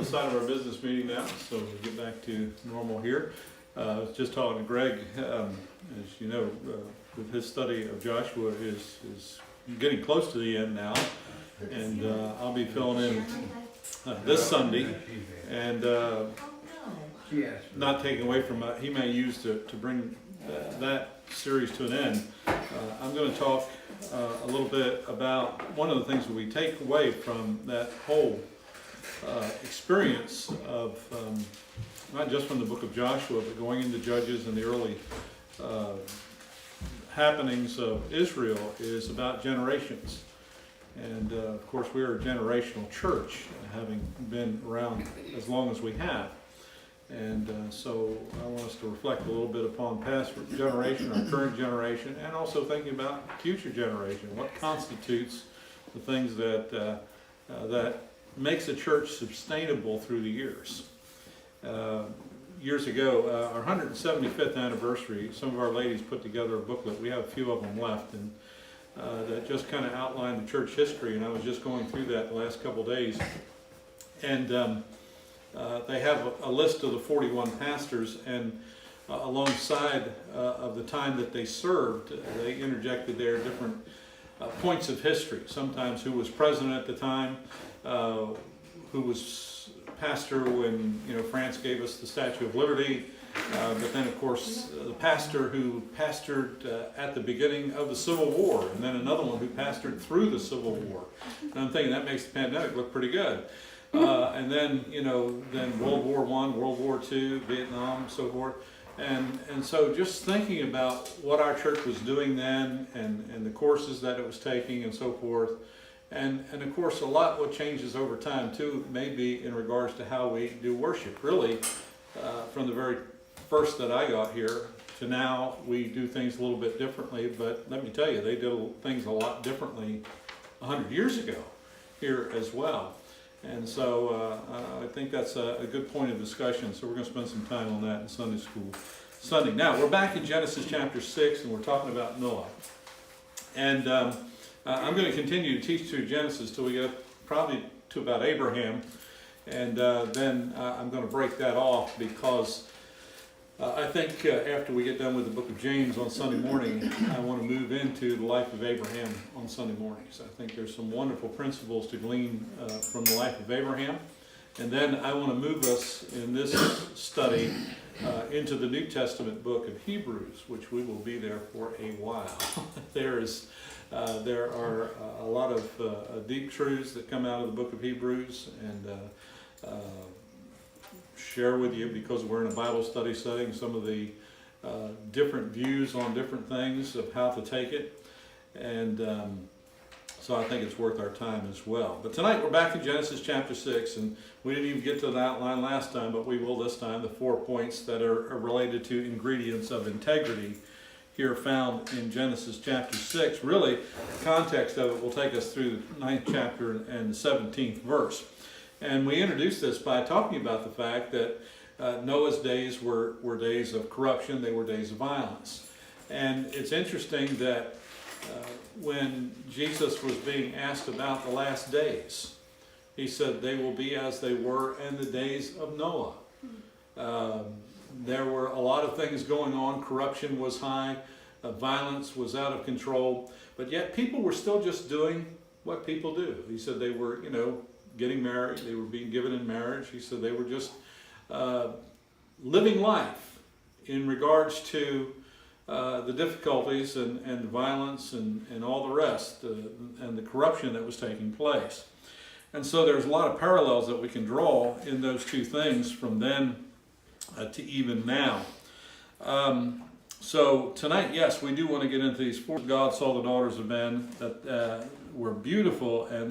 other side of our business meeting now, so we get back to normal here. I was just talking to Greg, as you know, with his study of Joshua is getting close to the end now, and I'll be filling in this Sunday, and not taking away from what he may use to bring that series to an end. I'm going to talk a little bit about one of the things that we take away from that whole experience of not just from the book of Joshua, but going into Judges and the early happenings of Israel is about generations. And of course we are a generational church, having been around as long as we have. And so I want us to reflect a little bit upon past generation, our current generation, and also thinking about future generation. What constitutes the things that that makes a church sustainable through the years. Years ago, our 175th anniversary, some of our ladies put together a booklet. We have a few of them left, and that just kind of outlined the church history. And I was just going through that the last couple days, and they have a list of the 41 pastors, and alongside of the time that they served, they interjected their different points of history. Sometimes who was president at the time, who was pastor when France gave us the Statue of Liberty, but then of course the pastor who pastored at the beginning of the Civil War, and then another one who pastored through the Civil War. And I'm thinking that makes the pandemic look pretty good. And then then World War I, World War II, Vietnam, so forth. And so just thinking about what our church was doing then, and the courses that it was taking and so forth. And of course a lot what changes over time too, maybe in regards to how we do worship. Really, from the very first that I got here to now, we do things a little bit differently, but let me tell you, they did things a lot differently 100 years ago here as well. And so I think that's a good point of discussion. So we're going to spend some time on that in Sunday school Sunday. Now we're back in Genesis chapter 6, and we're talking about Noah. And I'm going to continue to teach through Genesis till we get probably to about Abraham. And then I'm going to break that off because I think after we get done with the book of James on Sunday morning, I want to move into the life of Abraham on Sunday mornings. I think there's some wonderful principles to glean from the life of Abraham. And then I want to move us in this study into the New Testament book of Hebrews, which we will be there for a while. There are a lot of deep truths that come out of the book of Hebrews, and share with you, because we're in a Bible study setting, some of the different views on different things of how to take it, and so I think it's worth our time as well. But tonight we're back in Genesis chapter 6, and we didn't even get to the outline last time, but we will this time. The 4 points that are related to ingredients of integrity here found in Genesis chapter 6. Really, the context of it will take us through the 9th chapter and the 17th verse. And we introduced this by talking about the fact that Noah's days were days of corruption, they were days of violence. And it's interesting that when Jesus was being asked about the last days, he said they will be as they were in the days of Noah. There were a lot of things going on. Corruption was high, violence was out of control, but yet people were still just doing what people do. He said they were, getting married, they were being given in marriage. He said they were just living life in regards to the difficulties and the violence and all the rest, and the corruption that was taking place. And so there's a lot of parallels that we can draw in those two things from then to even now. So tonight, yes, we do want to get into these 4. God saw the daughters of men that were beautiful, and